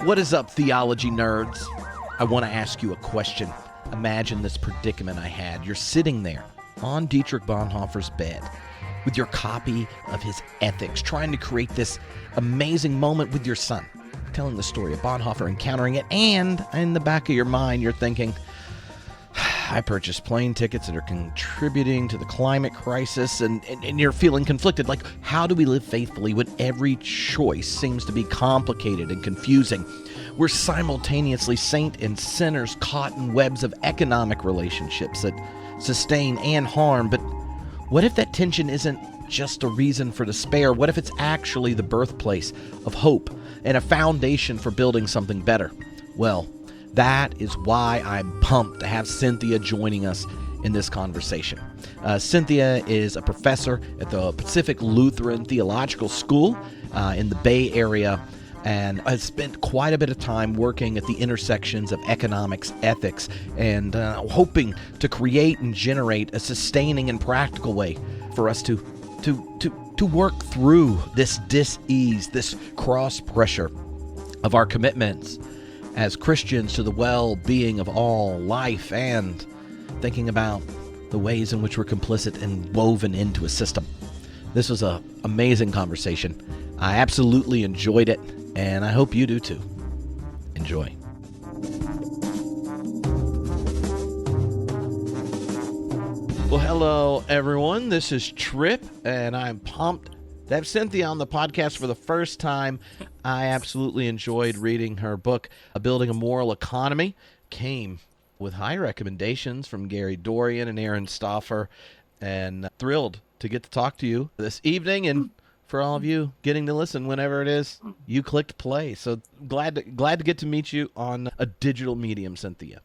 What is up, theology nerds? I want to ask you a question. Imagine this predicament I had. You're sitting there on Dietrich Bonhoeffer's bed with your copy of his Ethics, trying to create this amazing moment with your son, telling the story of Bonhoeffer encountering it, and in the back of your mind, you're thinking, I purchased plane tickets that are contributing to the climate crisis, and you're feeling conflicted. Like, how do we live faithfully when every choice seems to be complicated and confusing? We're simultaneously saint and sinners caught in webs of economic relationships that sustain and harm. But what if that tension isn't just a reason for despair? What if it's actually the birthplace of hope and a foundation for building something better? Well, that is why I'm pumped to have Cynthia joining us in this conversation. Cynthia is a professor at the Pacific Lutheran Theological School in the Bay Area, and has spent quite a bit of time working at the intersections of economics, ethics, and hoping to create and generate a sustaining and practical way for us to work through this dis-ease, this cross-pressure of our commitments as Christians to the well-being of all life, and thinking about the ways in which we're complicit and woven into a system. This was an amazing conversation. I absolutely enjoyed it, and I hope you do too. Enjoy. Well, hello, everyone. This is Trip, and I'm pumped to have Cynthia on the podcast for the first time. I absolutely enjoyed reading her book, Building a Moral Economy. Came with high recommendations from Gary Dorian and Aaron Stauffer, and thrilled to get to talk to you this evening, and for all of you getting to listen whenever it is you clicked play. So glad to get to meet you on a digital medium, Cynthia.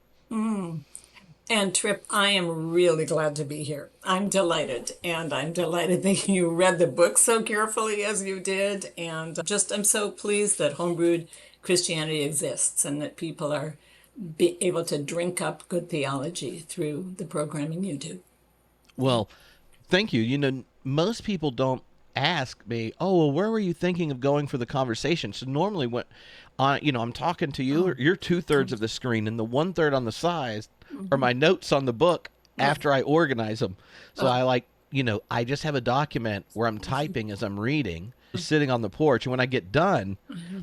And Trip, I am really glad to be here. I'm delighted. And I'm delighted that you read the book so carefully as you did. And I'm so pleased that homebrewed Christianity exists and that people are able to drink up good theology through the programming you do. Well, thank you. You know, most people don't ask me, oh, well, where were you thinking of going for the conversation? So normally when I'm talking to you, you're 2/3 of the screen, and the 1/3 on the side are my notes on the book after I organize them. So I just have a document where I'm typing as I'm reading, sitting on the porch. And when I get done,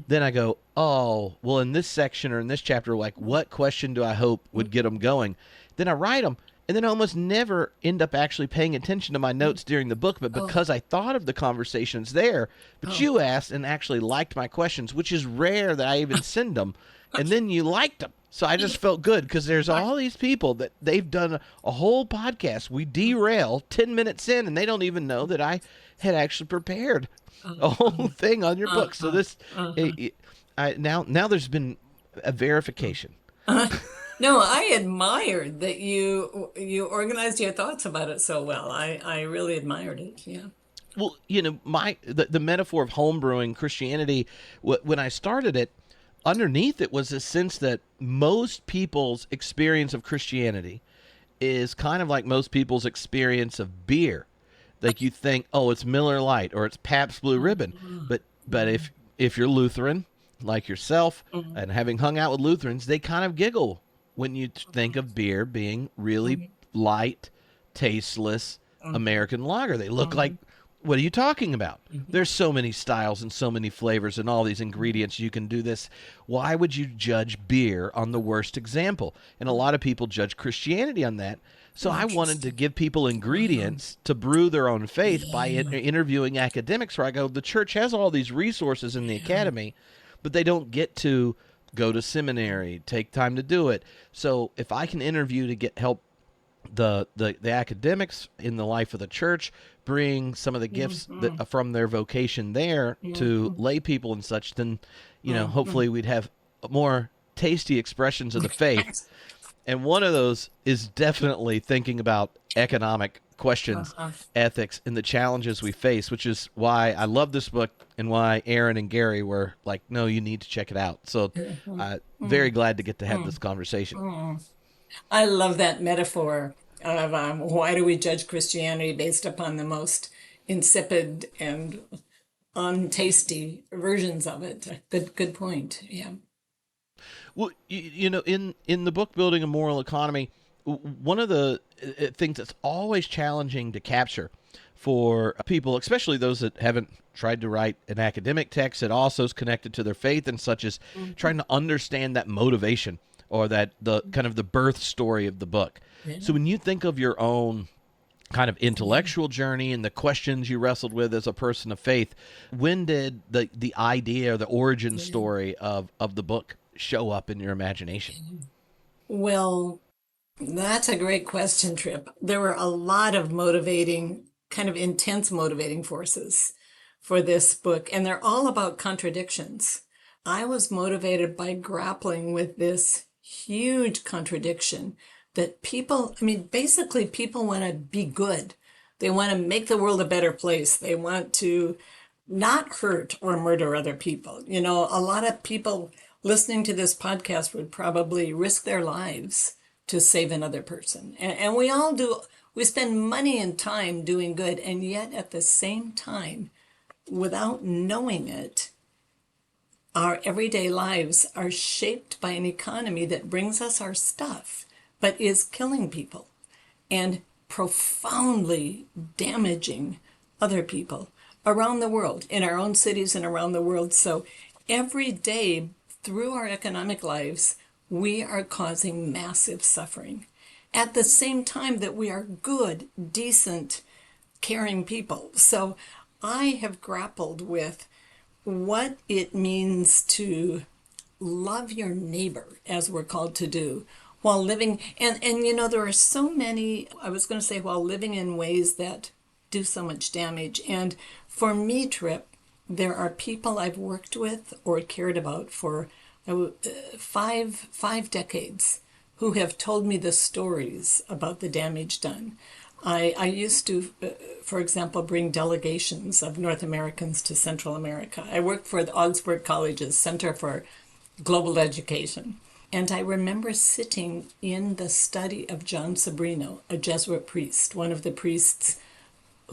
then I go, oh, well, in this section or in this chapter, like, what question do I hope would get them going? Then I write them. And then I almost never end up actually paying attention to my notes during the book, but because I thought of the conversations there, but you asked and actually liked my questions, which is rare that I even send them, and then you liked them. So I just felt good, because there's all these people that they've done a whole podcast. We derail 10 minutes in, and they don't even know that I had actually prepared a whole thing on your book. So this, now there's been a verification. No, I admired that you organized your thoughts about it so well. I really admired it. Yeah. Well, the metaphor of homebrewing Christianity, when I started it, underneath it was a sense that most people's experience of Christianity is kind of like most people's experience of beer. Like, you think, oh, it's Miller Lite or it's Pabst Blue Ribbon. But if you're Lutheran, like yourself, and having hung out with Lutherans, they kind of giggle when you think of beer being really light, tasteless American lager. They look like, what are you talking about? There's so many styles and so many flavors and all these ingredients. You can do this. Why would you judge beer on the worst example? And a lot of people judge Christianity on that. So I wanted to give people ingredients to brew their own faith by interviewing academics, where I go, the church has all these resources in the academy, but they don't get to go to seminary, take time to do it. So if I can interview to help the academics in the life of the church, bring some of the gifts from their vocation there to lay people and such, then hopefully we'd have more tasty expressions of the faith. And one of those is definitely thinking about economic questions, ethics, and the challenges we face, which is why I love this book and why Aaron and Gary were like, no, you need to check it out. So very glad to get to have this conversation. I love that metaphor of why do we judge Christianity based upon the most insipid and untasty versions of it. Good point. Yeah. Well, in the book Building a Moral Economy, one of the things that's always challenging to capture for people, especially those that haven't tried to write an academic text that also is connected to their faith and such, is trying to understand that motivation or that the kind of the birth story of the book. So Yeah. when you think of your own kind of intellectual journey and the questions you wrestled with as a person of faith, when did the idea or the origin story of the book show up in your imagination? Well, that's a great question, Trip. There were a lot of motivating, kind of intense motivating forces for this book, and they're all about contradictions. I was motivated by grappling with this huge contradiction that people, I mean, basically, people want to be good. They want to make the world a better place. They want to not hurt or murder other people. You know, a lot of people listening to this podcast would probably risk their lives to save another person. And we all do, we spend money and time doing good. And yet at the same time, without knowing it, our everyday lives are shaped by an economy that brings us our stuff, but is killing people and profoundly damaging other people around the world, in our own cities and around the world. So every day through our economic lives, we are causing massive suffering at the same time that we are good, decent, caring people. So I have grappled with what it means to love your neighbor, as we're called to do, while living, and you know, there are so many, I was going to say, while living in ways that do so much damage. And for me, Trip, there are people I've worked with or cared about for five decades who have told me the stories about the damage done. I used to, for example, bring delegations of North Americans to Central America. I worked for the Augsburg College's Center for Global Education. And I remember sitting in the study of John Sobrino, a Jesuit priest, one of the priests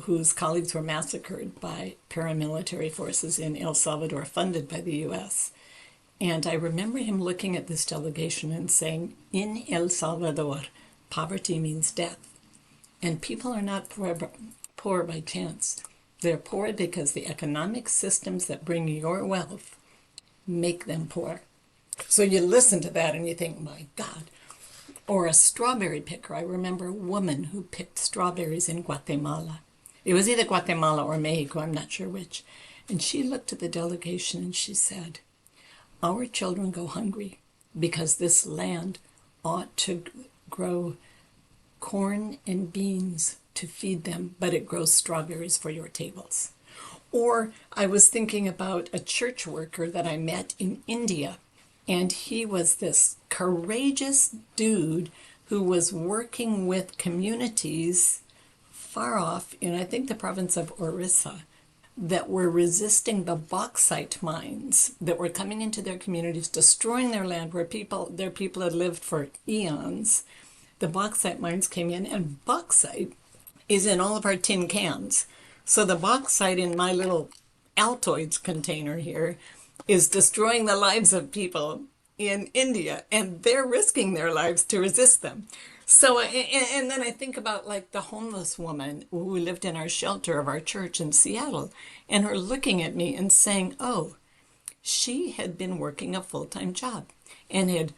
whose colleagues were massacred by paramilitary forces in El Salvador, funded by the U.S. And I remember him looking at this delegation and saying, in El Salvador, poverty means death. And people are not poor by chance. They're poor because the economic systems that bring your wealth make them poor. So you listen to that and you think, my God. Or a strawberry picker. I remember a woman who picked strawberries in Guatemala. It was either Guatemala or Mexico, I'm not sure which. And she looked at the delegation and she said, our children go hungry because this land ought to grow corn and beans to feed them, but it grows strawberries for your tables. Or I was thinking about a church worker that I met in India, and he was this courageous dude who was working with communities far off in, I think, the province of Orissa, that were resisting the bauxite mines that were coming into their communities, destroying their land where their people had lived for eons. The bauxite mines came in, and bauxite is in all of our tin cans. So the bauxite in my little Altoids container here is destroying the lives of people in India, and they're risking their lives to resist them. So, and then I think about like the homeless woman who lived in our shelter of our church in Seattle, and her looking at me and saying, oh, she had been working a full-time job and had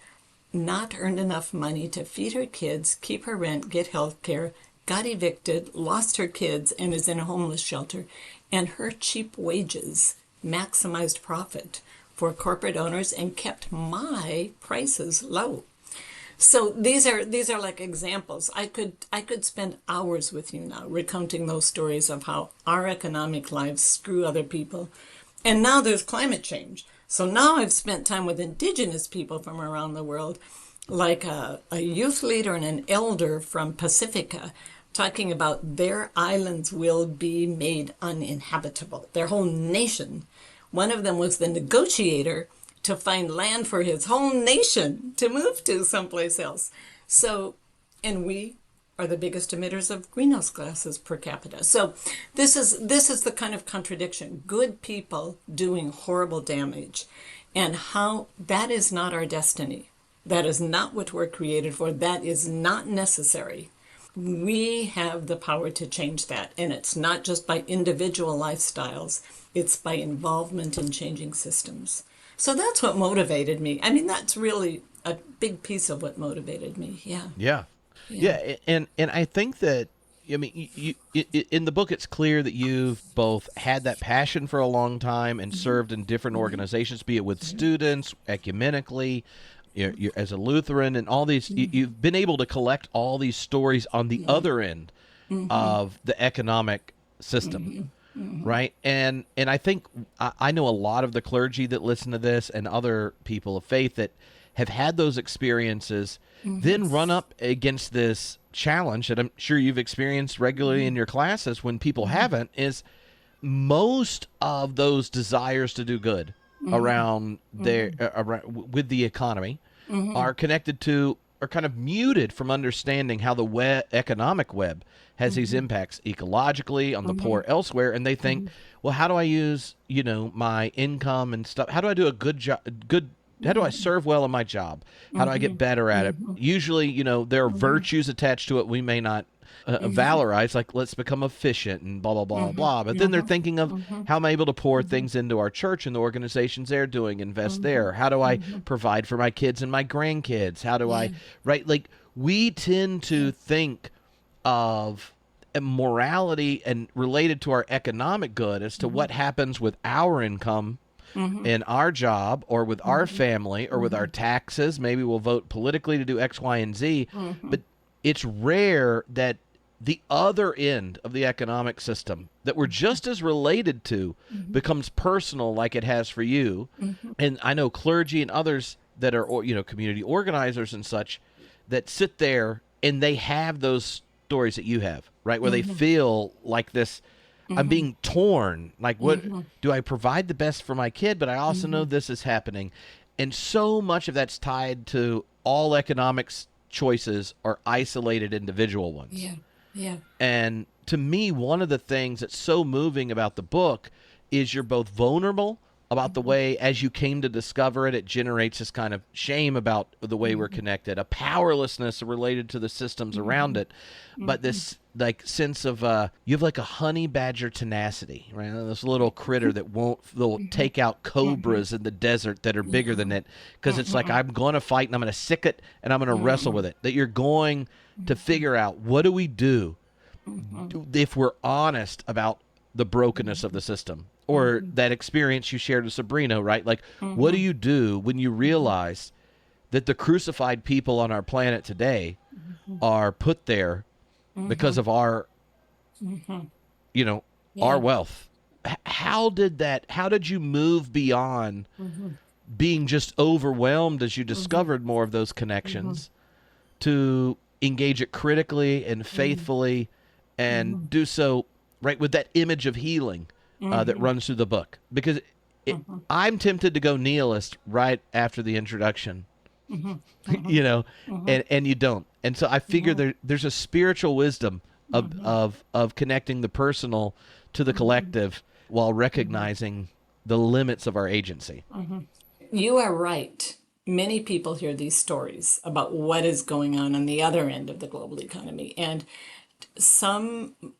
not earned enough money to feed her kids, keep her rent, get health care, got evicted, lost her kids, and is in a homeless shelter. And her cheap wages maximized profit for corporate owners and kept my prices low. So these are like examples. I could spend hours with you now recounting those stories of how our economic lives screw other people. And now there's climate change. So now I've spent time with indigenous people from around the world, like a youth leader and an elder from Pacifica, talking about their islands will be made uninhabitable, their whole nation. One of them was the negotiator to find land for his whole nation to move to someplace else. So, and we are the biggest emitters of greenhouse gases per capita. So this is the kind of contradiction. Good people doing horrible damage. and how that is not our destiny. That is not what we're created for. That is not necessary. We have the power to change that. And it's not just by individual lifestyles, it's by involvement in changing systems. So that's what motivated me. I mean, that's really a big piece of what motivated me. Yeah. Yeah. Yeah. Yeah, and I think that I mean in the book it's clear that you've both had that passion for a long time and served in different organizations, be it with students, ecumenically, you're, as a Lutheran, and all these. You've been able to collect all these stories on the other end of the economic system, right? And I think I know a lot of the clergy that listen to this and other people of faith that have had those experiences, then run up against this challenge that I'm sure you've experienced regularly in your classes when people haven't, is most of those desires to do good around their around, with the economy are connected to, are kind of muted from understanding how the economic web has these impacts ecologically on the poor elsewhere, and they think, well, how do I use my income and stuff? How do I do a good job? How do I serve well in my job? How do I get better at it? Usually, there are virtues attached to it we may not valorize, like let's become efficient and blah, blah, blah, blah. But then they're thinking of how am I able to pour things into our church and the organizations they're doing, invest there? How do I provide for my kids and my grandkids? How do I, right? Like we tend to think of morality and related to our economic good as to what happens with our income in our job or with our family or with our taxes. Maybe we'll vote politically to do X, Y, and Z. But it's rare that the other end of the economic system that we're just as related to becomes personal like it has for you. And I know clergy and others that are, community organizers and such that sit there and they have those stories that you have, right? Where they feel like this, I'm being torn. Like, what do I provide the best for my kid? But I also know this is happening. And so much of that's tied to all economics choices are isolated individual ones. Yeah. Yeah. And to me, one of the things that's so moving about the book is you're both vulnerable about the way, as you came to discover it, it generates this kind of shame about the way we're connected, a powerlessness related to the systems around it, but this like sense of you have like a honey badger tenacity, right? This little critter that they'll take out cobras in the desert that are bigger than it, because it's like, I'm going to fight and I'm going to sick it and I'm going to wrestle with it. That you're going to figure out, what do we do if we're honest about the brokenness of the system? Or that experience you shared with Sabrina, right? Like, what do you do when you realize that the crucified people on our planet today are put there because of our, our wealth? How did you move beyond being just overwhelmed as you discovered more of those connections to engage it critically and faithfully and do so, right, with that image of healing that runs through the book? Because I'm tempted to go nihilist right after the introduction, and you don't. And so I figure there's a spiritual wisdom of connecting the personal to the collective while recognizing the limits of our agency. You are right. Many people hear these stories about what is going on the other end of the global economy. And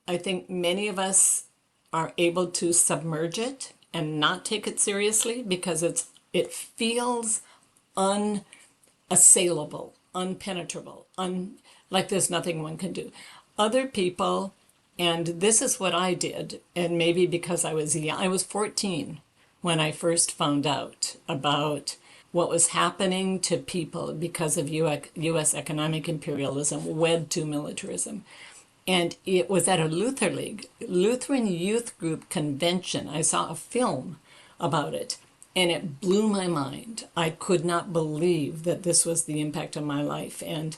I think many of us are able to submerge it and not take it seriously because it feels unassailable, unpenetrable, like there's nothing one can do. Other people, and this is what I did, and maybe because I was young, I was 14 when I first found out about what was happening to people because of U.S. economic imperialism wed to militarism. And it was at a Lutheran Youth Group convention. I saw a film about it, and it blew my mind. I could not believe that this was the impact of my life. And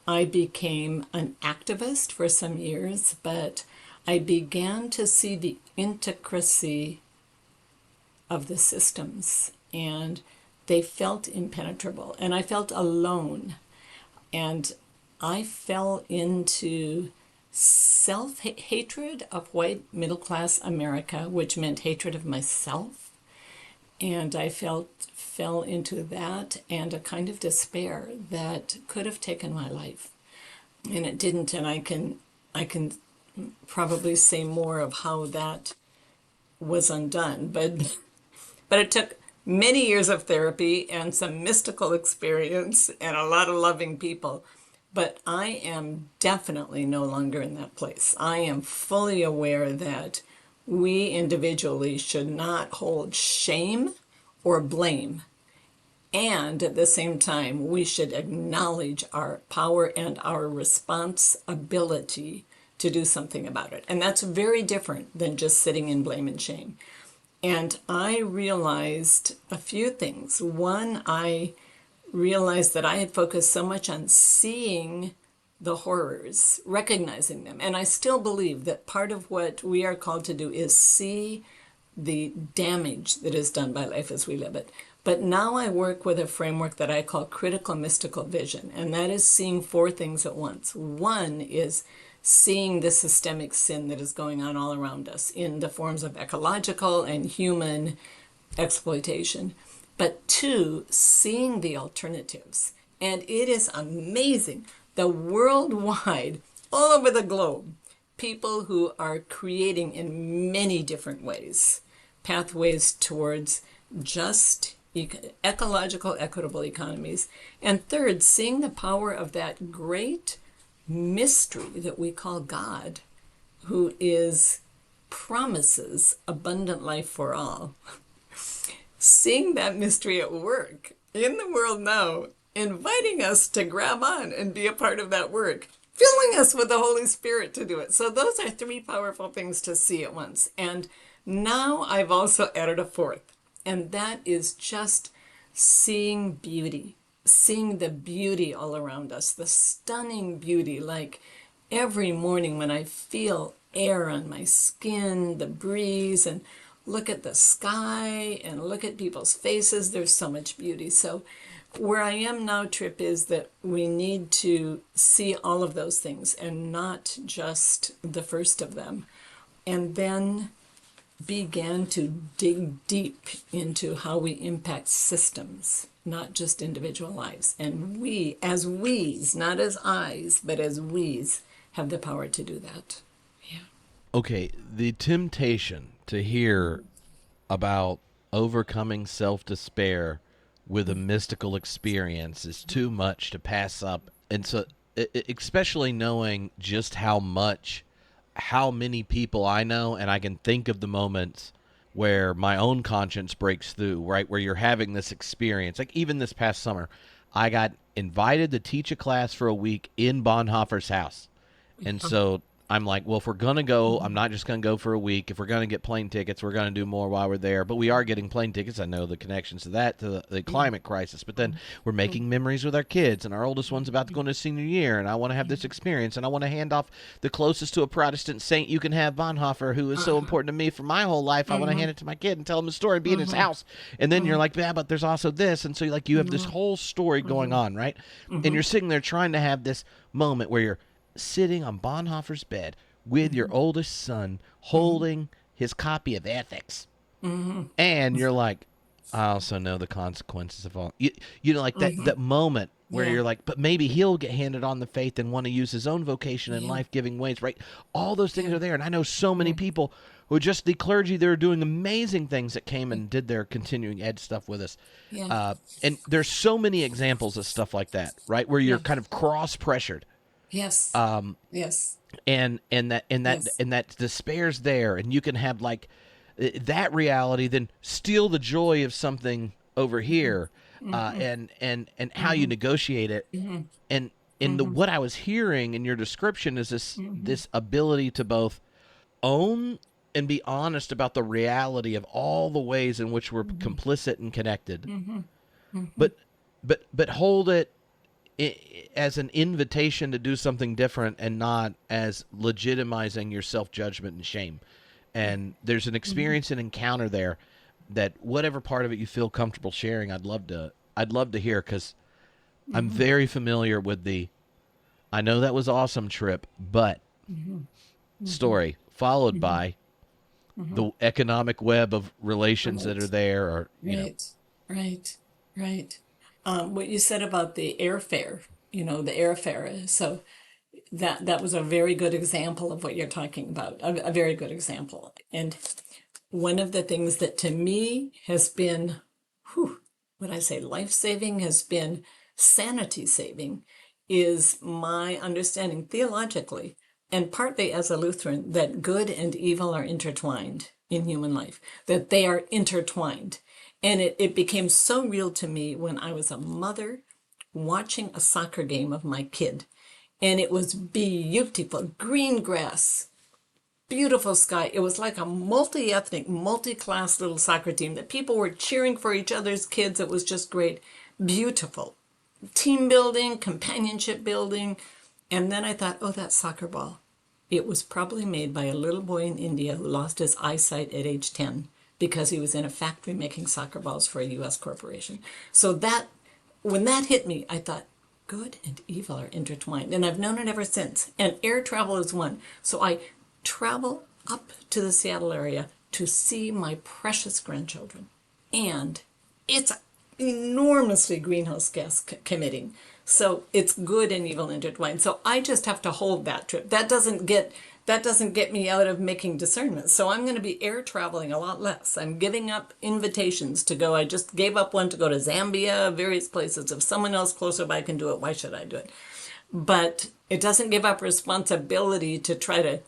I became an activist for some years, but I began to see the intricacy of the systems, and they felt impenetrable, and I felt alone. And I fell into self-hatred of white middle-class America, which meant hatred of myself. And I fell into that and a kind of despair that could have taken my life. And it didn't, and I can probably say more of how that was undone. But it took many years of therapy and some mystical experience and a lot of loving people. But I am definitely no longer in that place. I am fully aware that we individually should not hold shame or blame. And at the same time, we should acknowledge our power and our responsibility to do something about it. And that's very different than just sitting in blame and shame. And I realized a few things. One, I realized that I had focused so much on seeing the horrors, recognizing them. And I still believe that part of what we are called to do is see the damage that is done by life as we live it. But now I work with a framework that I call critical mystical vision, and that is seeing four things at once. One is seeing the systemic sin that is going on all around us in the forms of ecological and human exploitation. But two, seeing the alternatives. And it is amazing, the worldwide, all over the globe, people who are creating in many different ways pathways towards just ecological, equitable economies. And third, seeing the power of that great mystery that we call God, who promises abundant life for all. Seeing that mystery at work in the world now, inviting us to grab on and be a part of that work, filling us with the Holy Spirit to do it. So those are three powerful things to see at once. And now I've also added a fourth, and that is just seeing beauty, seeing the beauty all around us, the stunning beauty, like every morning when I feel air on my skin, the breeze, and look at the sky and look at people's faces. There's so much beauty. So where I am now, Trip, is that we need to see all of those things and not just the first of them. And then began to dig deep into how we impact systems, not just individual lives. And we, as we's, not as I's, but as we's, have the power to do that. Yeah. Okay, the temptation to hear about overcoming self-despair with a mystical experience is too much to pass up. And so, especially knowing just how many people I know, and I can think of the moments where my own conscience breaks through, right? Where you're having this experience. Like even this past summer, I got invited to teach a class for a week in Bonhoeffer's house. And so I'm like, well, if we're going to go, I'm not just going to go for a week. If we're going to get plane tickets, we're going to do more while we're there. But we are getting plane tickets. I know the connections to that, to the climate crisis. But then we're making memories with our kids, and our oldest one's about to go into senior year, and I want to have this experience, and I want to hand off the closest to a Protestant saint you can have, Bonhoeffer, who is so important to me for my whole life. I want to hand it to my kid and tell him a story and be in his house. And then you're like, yeah, but there's also this. And so like you have this whole story going on, right? And you're sitting there trying to have this moment where you're sitting on Bonhoeffer's bed with your oldest son holding his copy of Ethics. And you're like, I also know the consequences of all. You know, like that moment where you're like, but maybe he'll get handed on the faith and want to use his own vocation in life-giving ways, right? All those things are there. And I know so many people who are just the clergy that are doing amazing things that came and did their continuing ed stuff with us. And there's so many examples of stuff like that, right? Where you're kind of cross-pressured. Yes. Yes. And that despair's there, and you can have like that reality, then steal the joy of something over here, and how you negotiate it, and what I was hearing in your description is this ability to both own and be honest about the reality of all the ways in which we're complicit and connected, but hold it as an invitation to do something different and not as legitimizing your self-judgment and shame. And there's an experience and encounter there that whatever part of it you feel comfortable sharing, I'd love to hear, because I'm very familiar with I know that was awesome, Trip, but story followed by, the economic web of relations that are Right, there, or right, right, right. What you said about the airfare, the airfare. So that was a very good example of what you're talking about. A very good example. And one of the things that to me has been, what I say, life saving, has been sanity saving, is my understanding theologically, and partly as a Lutheran, that good and evil are intertwined in human life, that they are intertwined. And it became so real to me when I was a mother watching a soccer game of my kid. And it was beautiful, green grass, beautiful sky. It was like a multi-ethnic, multi-class little soccer team that people were cheering for each other's kids. It was just great. Beautiful. Team building, companionship building. And then I thought, oh, that soccer ball. It was probably made by a little boy in India who lost his eyesight at age 10 because he was in a factory making soccer balls for a US corporation. So that, when that hit me, I thought, good and evil are intertwined. And I've known it ever since. And air travel is one. So I travel up to the Seattle area to see my precious grandchildren. And it's enormously greenhouse gas committing. So it's good and evil intertwined. So I just have to hold that trip. That doesn't get me out of making discernment. So I'm going to be air traveling a lot less. I'm giving up invitations to go. I just gave up one to go to Zambia, various places. If someone else closer by can do it, why should I do it? But it doesn't give up responsibility to try to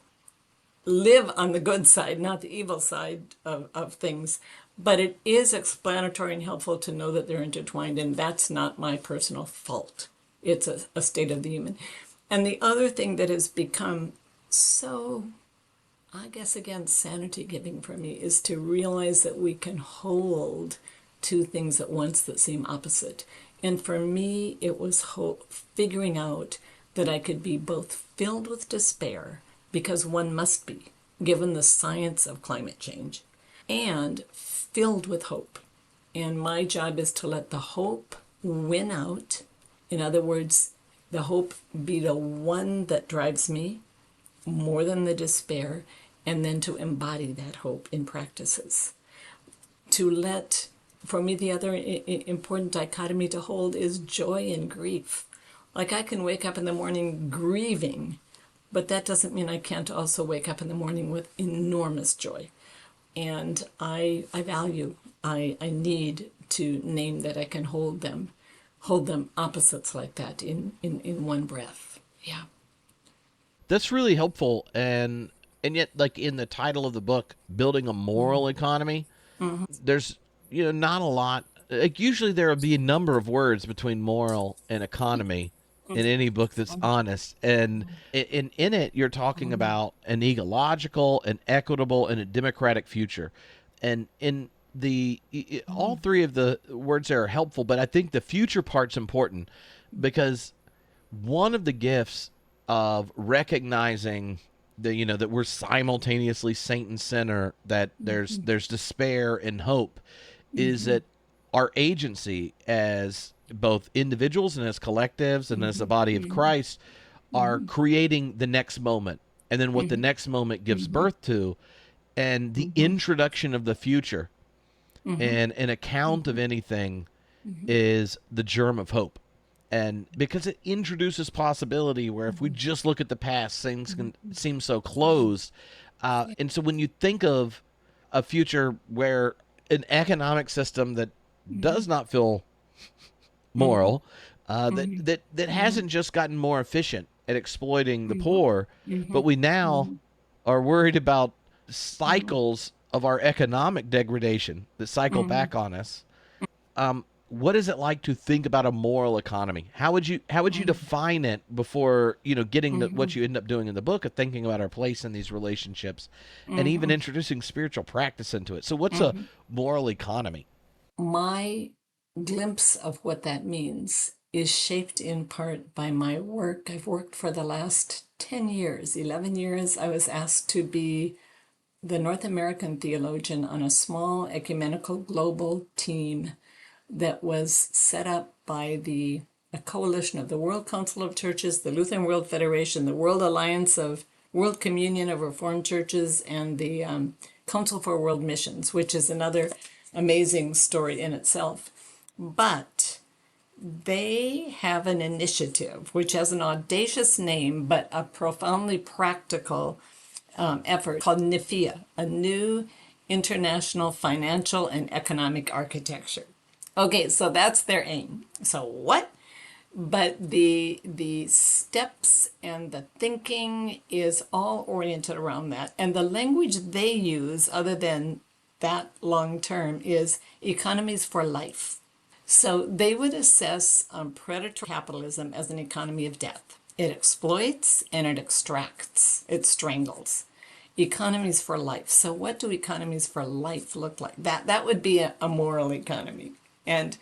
live on the good side, not the evil side of things. But it is explanatory and helpful to know that they're intertwined, and that's not my personal fault. It's a state of the human. And the other thing that has become so, I guess, again, sanity giving for me is to realize that we can hold two things at once that seem opposite. And for me, it was figuring out that I could be both filled with despair, because one must be, given the science of climate change, and filled with hope. And my job is to let the hope win out. In other words, the hope be the one that drives me more than the despair, and then to embody that hope in practices. For me, the other important dichotomy to hold is joy and grief. Like, I can wake up in the morning grieving, but that doesn't mean I can't also wake up in the morning with enormous joy. And I need to name that I can hold them opposites like that in one breath. Yeah. that's really helpful. And yet, like in the title of the book, building a moral economy, there's not a lot. Like, usually there will be a number of words between moral and economy in any book that's honest. And in it, you're talking about an ecological, an equitable, and a democratic future. And in all three of the words there are helpful, but I think the future part's important, because one of the gifts of recognizing that we're simultaneously saint and sinner, that there's despair and hope, is that our agency as both individuals and as collectives and as the body of Christ are creating the next moment, and then what the next moment gives birth to, and the introduction of the future, and an account of anything is the germ of hope. And because it introduces possibility, where if we just look at the past, things can seem so closed. And so when you think of a future where an economic system that does not feel moral, that hasn't just gotten more efficient at exploiting the poor, but we now are worried about cycles of our economic degradation that cycle back on us. What is it like to think about a moral economy? How would you define it before getting to what you end up doing in the book of thinking about our place in these relationships, and even introducing spiritual practice into it? So what's a moral economy? My glimpse of what that means is shaped in part by my work. I've worked for the last 10 years, 11 years. I was asked to be the North American theologian on a small ecumenical global team that was set up by a coalition of the World Council of Churches, the Lutheran World Federation, the World Alliance of World Communion of Reformed Churches, and the Council for World Missions, which is another amazing story in itself. But they have an initiative which has an audacious name but a profoundly practical effort called NIFIA, a new international financial and economic architecture. Okay, so that's their aim. So what? But the steps and the thinking is all oriented around that. And the language they use, other than that long term, is economies for life. So they would assess predatory capitalism as an economy of death. It exploits and it extracts, it strangles. Economies for life. So what do economies for life look like? That would be a moral economy. And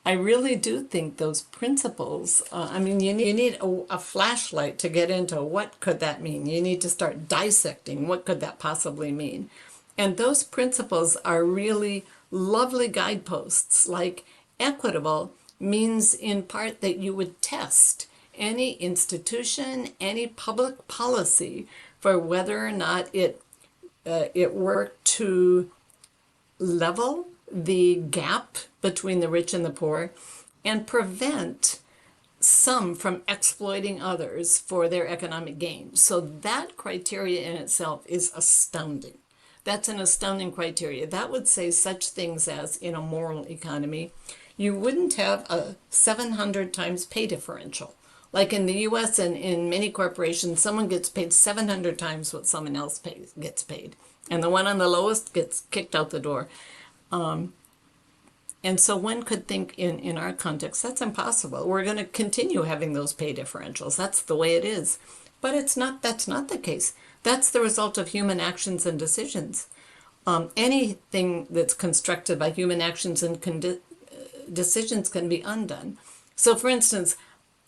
I really do think those principles, you need a flashlight to get into what could that mean. You need to start dissecting what could that possibly mean. And those principles are really lovely guideposts. Like equitable means in part that you would test any institution, any public policy for whether or not it worked to level the gap between the rich and the poor and prevent some from exploiting others for their economic gain. So that criteria in itself is astounding. That's an astounding criteria. That would say such things as, in a moral economy, you wouldn't have a 700 times pay differential. Like in the US and in many corporations, someone gets paid 700 times what someone else gets paid. And the one on the lowest gets kicked out the door. And so one could think in our context, that's impossible. We're going to continue having those pay differentials. That's the way it is. But that's not the case. That's the result of human actions and decisions. Anything that's constructed by human actions and decisions can be undone. So for instance,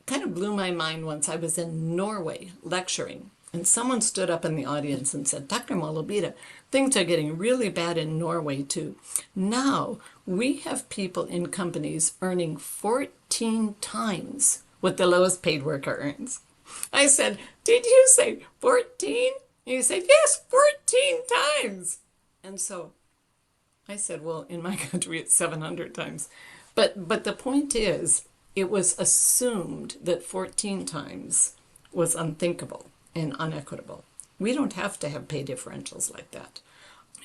kind of blew my mind once. I was in Norway lecturing, and someone stood up in the audience and said, Dr. Moe-Lobeda, things are getting really bad in Norway too. Now we have people in companies earning 14 times what the lowest paid worker earns. I said, did you say 14? And he said, yes, 14 times. And so I said, well, in my country it's 700 times. But the point is, it was assumed that 14 times was unthinkable and unequitable. We don't have to have pay differentials like that.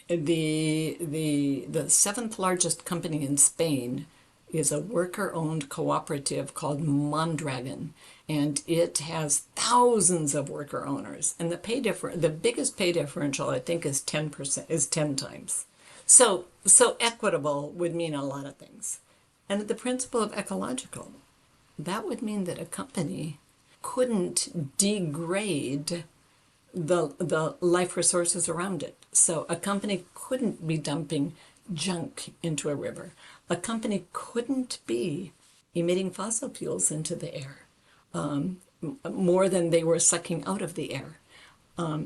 The seventh largest company in Spain is a worker-owned cooperative called Mondragon, and it has thousands of worker owners. And the biggest pay differential, I think, is 10%, is 10 times. So equitable would mean a lot of things. And the principle of ecological, that would mean that a company couldn't degrade the life resources around it. So a company couldn't be dumping junk into a river. A company couldn't be emitting fossil fuels into the air more than they were sucking out of the air.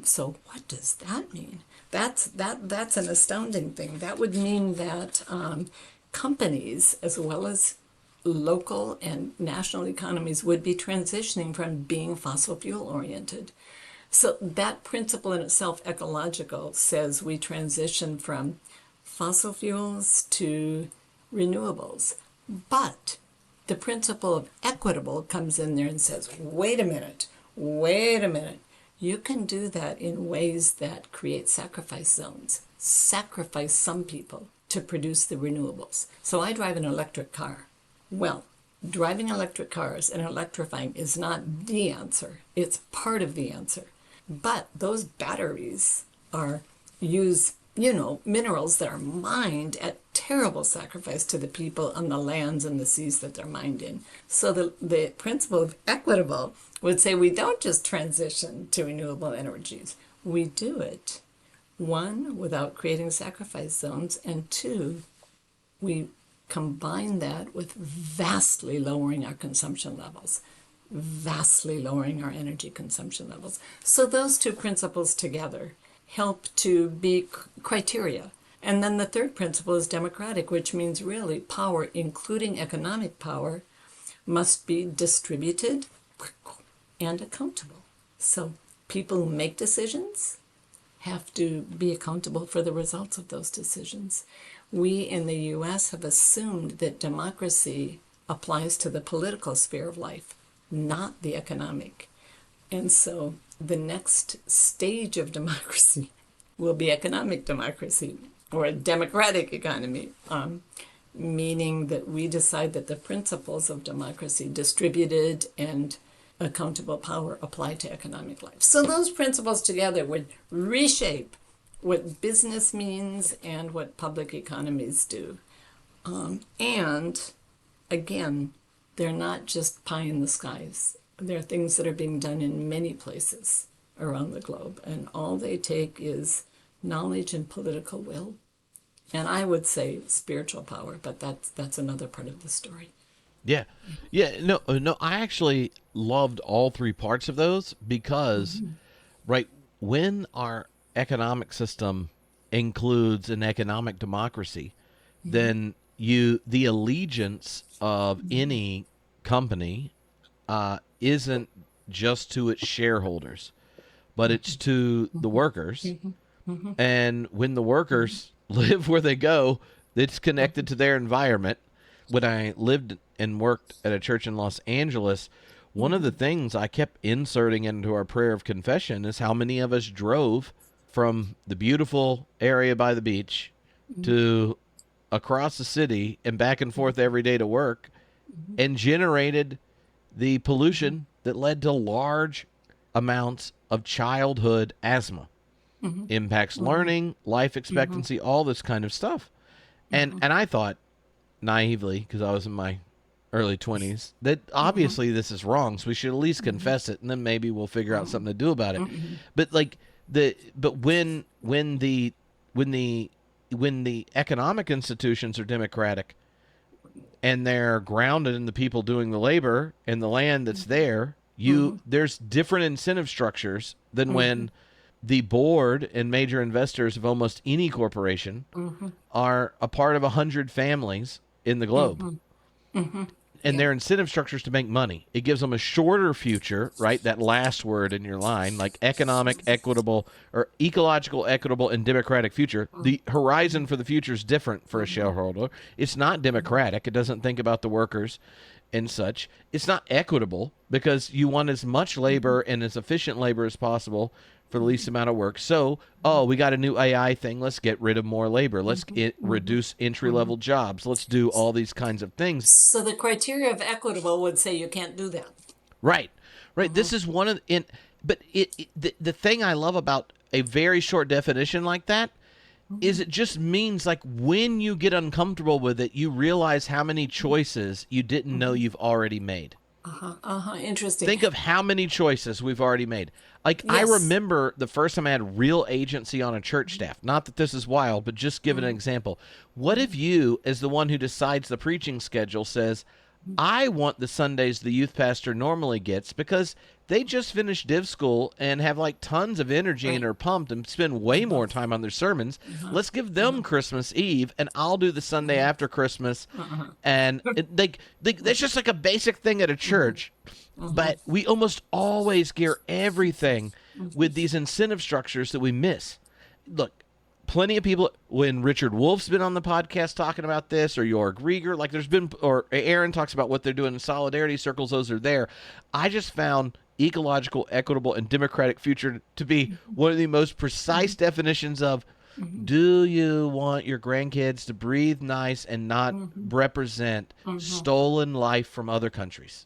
So what does that mean? That's an astounding thing. That would mean that companies, as well as local and national economies, would be transitioning from being fossil fuel oriented. So that principle in itself, ecological, says we transition from fossil fuels to renewables. But the principle of equitable comes in there and says, wait a minute. You can do that in ways that create sacrifice zones. Sacrifice some people to produce the renewables. So I drive an electric car. Well, driving electric cars and electrifying is not the answer. It's part of the answer. But those batteries use minerals that are mined at terrible sacrifice to the people on the lands and the seas that they're mined in. So the principle of equitable would say we don't just transition to renewable energies. We do it, one, without creating sacrifice zones, and two, we combine that with vastly lowering our consumption levels, vastly lowering our energy consumption levels. So those two principles together help to be criteria. And then the third principle is democratic, which means really power, including economic power, must be distributed and accountable. So people who make decisions have to be accountable for the results of those decisions. We in the US have assumed that democracy applies to the political sphere of life, not the economic. And so the next stage of democracy will be economic democracy or a democratic economy, meaning that we decide that the principles of democracy, distributed and accountable power, apply to economic life. So those principles together would reshape what business means and what public economies do. And again, they're not just pie in the skies. They're things that are being done in many places around the globe. And all they take is knowledge and political will. And I would say spiritual power, but that's another part of the story. Yeah. No, I actually loved all three parts of those because, right, when our economic system includes an economic democracy, then the allegiance of any company isn't just to its shareholders, but it's to the workers. And when the workers live where they go, it's connected to their environment. When I lived and worked at a church in Los Angeles, one of the things I kept inserting into our prayer of confession is how many of us drove from the beautiful area by the beach to across the city and back and forth every day to work and generated the pollution that led to large amounts of childhood asthma. Impacts learning, life expectancy, all this kind of stuff. And I thought naively, because I was in my early 20s, that obviously this is wrong, so we should at least confess it, and then maybe we'll figure out something to do about it. But like when the economic institutions are democratic and they're grounded in the people doing the labor and the land that's there, there's different incentive structures than when the board and major investors of almost any corporation are a part of 100 families in the globe. And their incentive structures to make money. It gives them a shorter future, right? That last word in your line, like economic, equitable, or ecological, equitable, and democratic future. The horizon for the future is different for a shareholder. It's not democratic. It doesn't think about the workers and such. It's not equitable because you want as much labor and as efficient labor as possible for the least amount of work. So, we got a new AI thing. Let's get rid of more labor. Let's reduce entry-level jobs. Let's do all these kinds of things. So the criteria of equitable would say you can't do that. Right. This is one of the thing I love about a very short definition like that is it just means like when you get uncomfortable with it, you realize how many choices you didn't know you've already made. Interesting. Think of how many choices we've already made. Like, yes. I remember the first time I had real agency on a church staff. Not that this is wild, but just give an example. What if you, as the one who decides the preaching schedule, says, I want the Sundays the youth pastor normally gets because they just finished div school and have like tons of energy and are pumped and spend way more time on their sermons. Let's give them Christmas Eve and I'll do the Sunday after Christmas. And that's just like a basic thing at a church. But we almost always gear everything with these incentive structures that we miss. Look, plenty of people, when Richard Wolf's been on the podcast talking about this, or Jorg Rieger, like there's been, or Aaron talks about what they're doing in solidarity circles, those are there. I just found ecological, equitable, and democratic future to be one of the most precise definitions of, do you want your grandkids to breathe nice and not represent stolen life from other countries?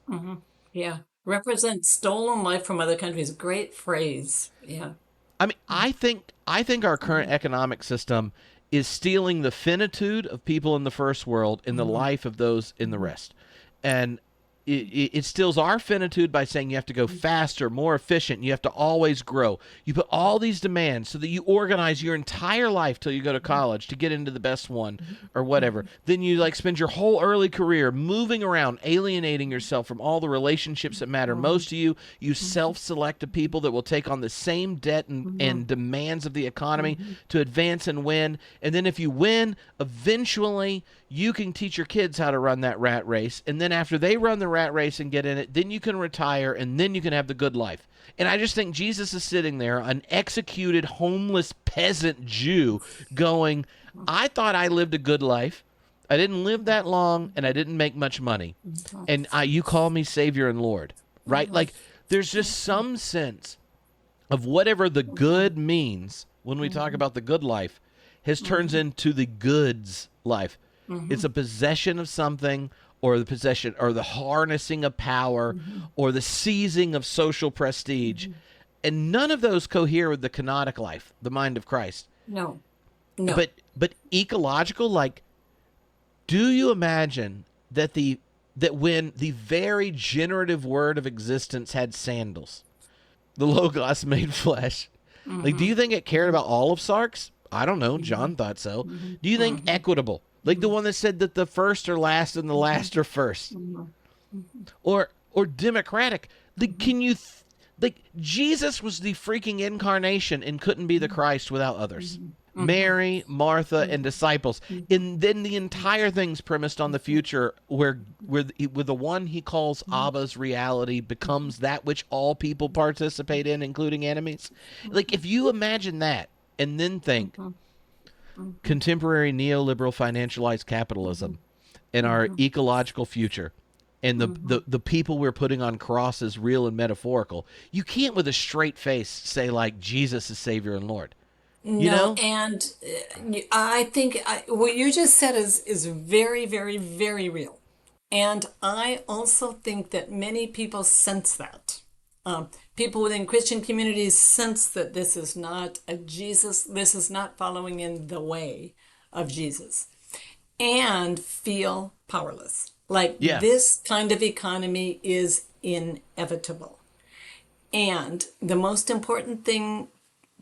Yeah. Represent stolen life from other countries. Great phrase. Yeah. I mean, I think our current economic system is stealing the finitude of people in the first world in the life of those in the rest. And it steals our finitude by saying you have to go faster, more efficient, you have to always grow. You put all these demands so that you organize your entire life till you go to college to get into the best one or whatever. Then you like spend your whole early career moving around, alienating yourself from all the relationships that matter most to you. You self-select the people that will take on the same debt and demands of the economy to advance and win. And then if you win, eventually you can teach your kids how to run that rat race. And then after they run the rat rat race and get in it, then you can retire, and then you can have the good life. And I just think Jesus is sitting there, an executed homeless peasant Jew, going, I thought I lived a good life. I didn't live that long, and I didn't make much money. And you call me Savior and Lord, right? Like, there's just some sense of whatever the good means when we talk about the good life has turns into the goods life. It's a possession of something, or the possession or the harnessing of power, or the seizing of social prestige. And none of those cohere with the canonic life, the mind of Christ. No. But ecological, like, do you imagine that when the very generative word of existence had sandals, the Logos made flesh, like, do you think it cared about all of Sarks? I don't know. John thought so. Do you think equitable? Like the one that said that the first are last and the last are first? Or democratic? Like, can you... like, Jesus was the freaking incarnation and couldn't be the Christ without others. Mary, Martha, and disciples. And then the entire thing's premised on the future where the one he calls Abba's reality becomes that which all people participate in, including enemies. Like, if you imagine that and then think contemporary neoliberal financialized capitalism and our ecological future and the people we're putting on crosses, real and metaphorical, you can't with a straight face say, like, Jesus is Savior and Lord. You know? And I think what you just said is very, very, very real. And I also think that many people sense that. People within Christian communities sense that this is not this is not following in the way of Jesus, and feel powerless. Like, this kind of economy is inevitable. And the most important thing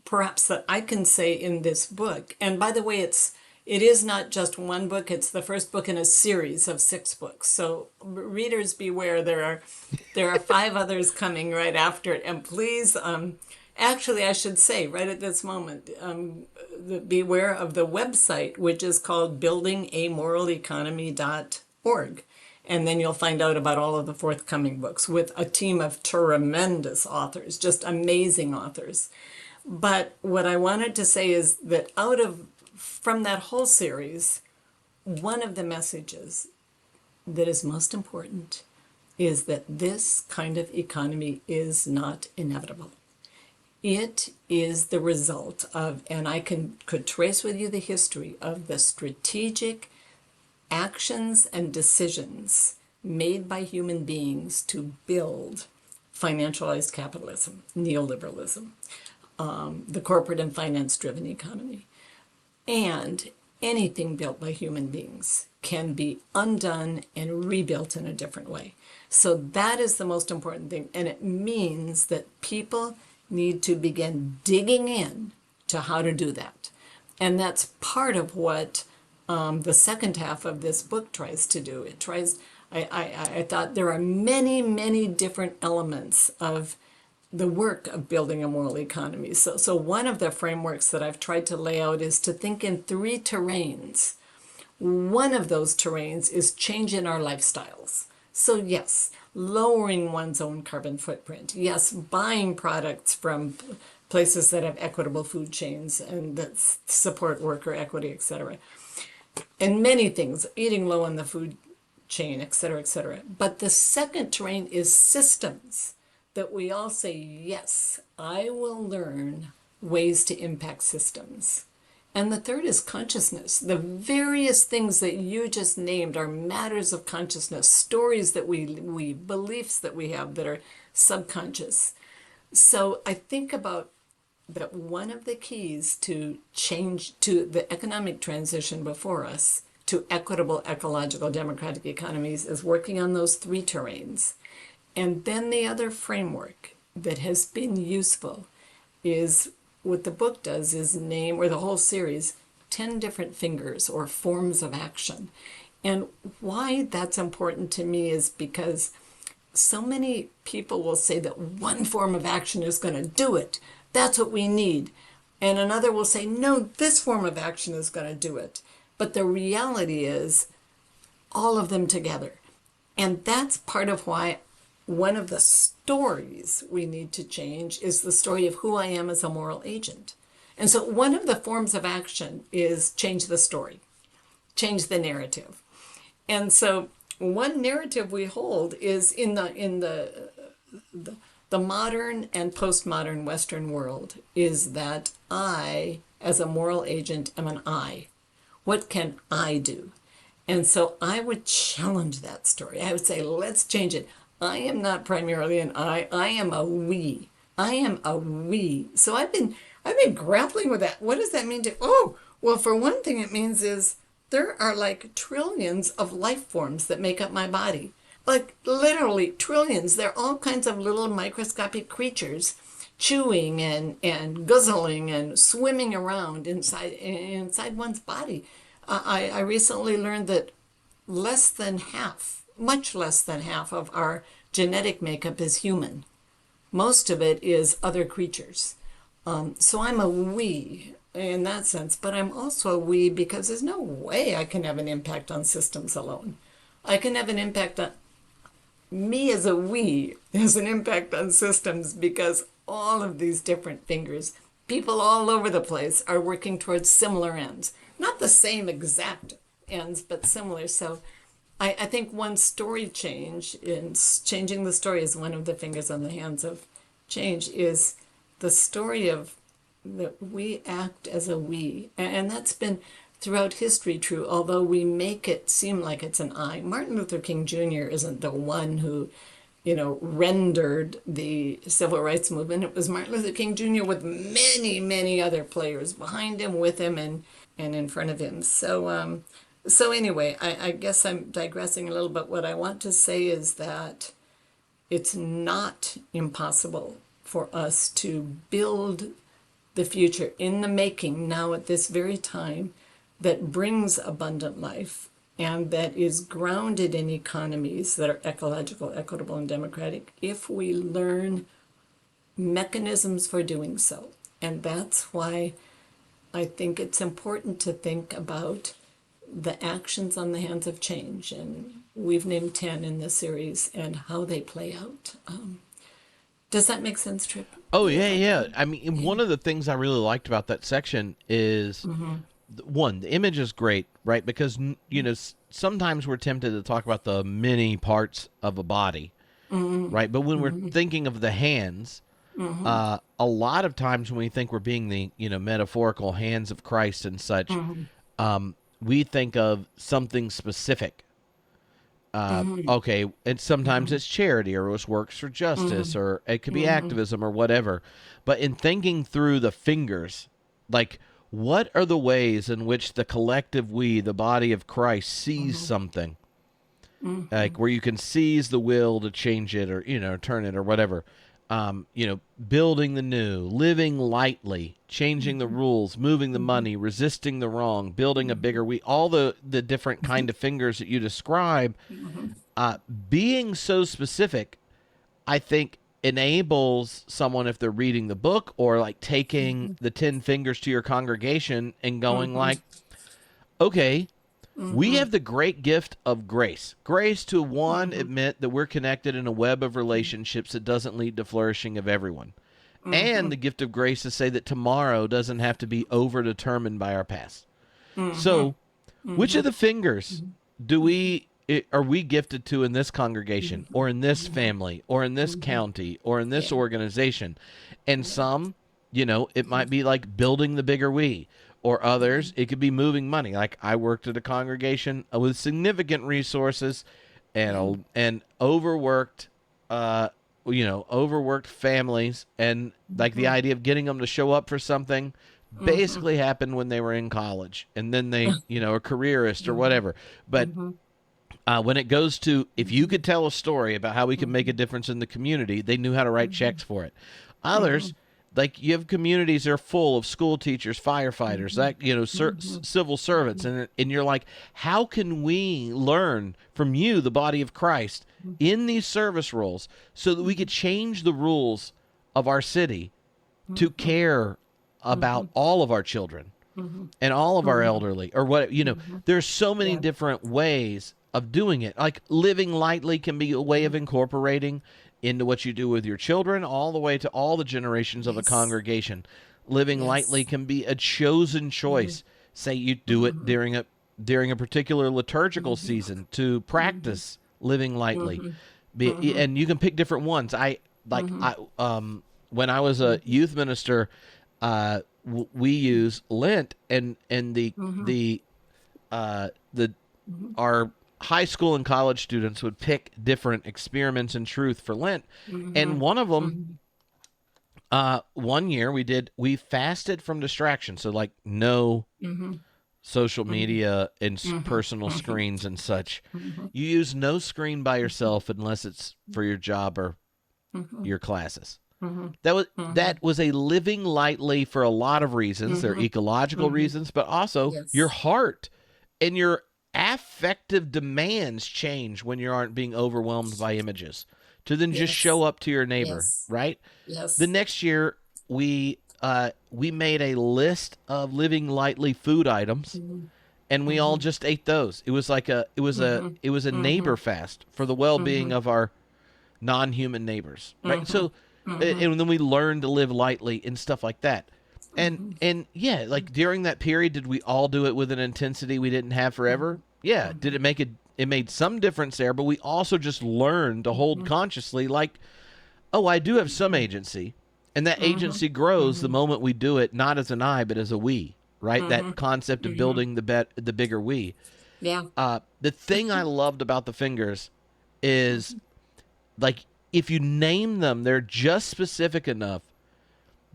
perhaps that I can say in this book, and by the way, it is not just one book, it's the first book in a series of 6 books. So readers beware, there are 5 others coming right after it. And please, actually I should say right at this moment, beware of the website, which is called buildingamoraleconomy.org. And then you'll find out about all of the forthcoming books with a team of tremendous authors, just amazing authors. But what I wanted to say is that from that whole series, one of the messages that is most important is that this kind of economy is not inevitable. It is the result of, and I could trace with you the history of the strategic actions and decisions made by human beings to build financialized capitalism, neoliberalism, the corporate and finance-driven economy. And anything built by human beings can be undone and rebuilt in a different way. So that is the most important thing. And it means that people need to begin digging in to how to do that. And that's part of what the second half of this book tries to do. It tries, I thought there are many, many different elements of the work of building a moral economy. So one of the frameworks that I've tried to lay out is to think in 3 terrains. One of those terrains is change in our lifestyles. So yes, lowering one's own carbon footprint. Yes, buying products from places that have equitable food chains and that support worker equity, etc. And many things, eating low on the food chain, etc., etc. But the second terrain is systems, that we all say, yes, I will learn ways to impact systems. And the third is consciousness. The various things that you just named are matters of consciousness, stories that we beliefs that we have that are subconscious. So I think about that one of the keys to change, to the economic transition before us, to equitable, ecological, democratic economies, is working on those 3 terrains. And then the other framework that has been useful is, what the book does is name, or the whole series, 10 different fingers or forms of action. And why that's important to me is because so many people will say that one form of action is going to do it. That's what we need. And another will say, no, this form of action is going to do it. But the reality is all of them together. And that's part of why one of the stories we need to change is the story of who I am as a moral agent. And so one of the forms of action is change the story, change the narrative. And so one narrative we hold is in the modern and postmodern Western world is that I, as a moral agent, am an I. What can I do? And so I would challenge that story. I would say, let's change it. I am not primarily an I am a we. I am a we. So I've been grappling with that. What does that mean to, oh, well, for one thing it means is there are like trillions of life forms that make up my body. Like literally trillions. There are all kinds of little microscopic creatures chewing and guzzling and swimming around inside one's body. I recently learned that less than half, much less than half of our genetic makeup is human. Most of it is other creatures. So I'm a we in that sense, but I'm also a we because there's no way I can have an impact on systems alone. I can have an impact on me as a we has an impact on systems because all of these different fingers, people all over the place are working towards similar ends. Not the same exact ends, but similar. So I think one story change, in changing the story is one of the fingers on the hands of change, is the story of that we act as a we. And that's been throughout history true, although we make it seem like it's an I. Martin Luther King Jr. isn't the one who, rendered the civil rights movement. It was Martin Luther King Jr. with many, many other players behind him, with him, and in front of him. So anyway, I guess I'm digressing a little, but what I want to say is that it's not impossible for us to build the future in the making now at this very time that brings abundant life and that is grounded in economies that are ecological, equitable, and democratic if we learn mechanisms for doing so. And that's why I think it's important to think about the actions on the hands of change. And we've named 10 in this series and how they play out. Does that make sense, Tripp? Oh, yeah. I mean, one of the things I really liked about that section is, one, the image is great, right? Because, sometimes we're tempted to talk about the many parts of a body, right? But when we're thinking of the hands, a lot of times when we think we're being the, metaphorical hands of Christ and such, we think of something specific. Okay, and sometimes it's charity or it's works for justice or it could be activism or whatever. But in thinking through the fingers, like, what are the ways in which the collective we, the body of Christ, sees something? Like where you can seize the will to change it or, turn it or whatever. Building the new, living lightly, changing the rules, moving the money, resisting the wrong, building a bigger we, all the different kind of fingers that you describe, being so specific, I think enables someone, if they're reading the book or like taking the 10 fingers to your congregation and going like, okay, we have the great gift of grace. Grace to, one, admit that we're connected in a web of relationships that doesn't lead to flourishing of everyone. And the gift of grace to say that tomorrow doesn't have to be overdetermined by our past. So, which of the fingers are we gifted to in this congregation or in this family or in this county or in this organization? And some, it might be like building the bigger we. Or others, it could be moving money. Like I worked at a congregation with significant resources and overworked, overworked families. And like the idea of getting them to show up for something basically happened when they were in college. And then they, a careerist or whatever. But when it goes to, if you could tell a story about how we can make a difference in the community, they knew how to write checks for it. Others, like you have communities that are full of school teachers, firefighters, civil servants, and you're like, how can we learn from you, the body of Christ, in these service roles, so that we could change the rules of our city to care about all of our children and all of our elderly, or what? There's so many different ways of doing it. Like living lightly can be a way of incorporating into what you do with your children, all the way to all the generations of a Yes. congregation. Living lightly Yes. can be a chosen choice. Say you do it during a particular liturgical season to practice living lightly. And you can pick different ones. When I was a youth minister, we use Lent, and the our high school and college students would pick different experiments in truth for Lent, and one of them, one year we fasted from distraction, so like no social media and personal screens and such. You use no screen by yourself unless it's for your job or your classes. That was a living lightly for a lot of reasons. There are ecological reasons, but also your Yes. heart and your affective demands change when you aren't being overwhelmed by images. To then just show Yes. up to your neighbor, Yes. right? The Yes. next year we made a list of living lightly food items, and we all just ate those. It was like a neighbor fast for the well-being of our non-human neighbors, right? So, and then we learned to live lightly and stuff like that. And yeah, like during that period, did we all do it with an intensity we didn't have forever? Yeah. Did it make it? It made some difference there, but we also just learned to hold consciously, like, oh, I do have some agency, and that agency grows the moment we do it, not as an I, but as a we, right? That concept of building the bigger we. Yeah. The thing I loved about the fingers is, like, if you name them, they're just specific enough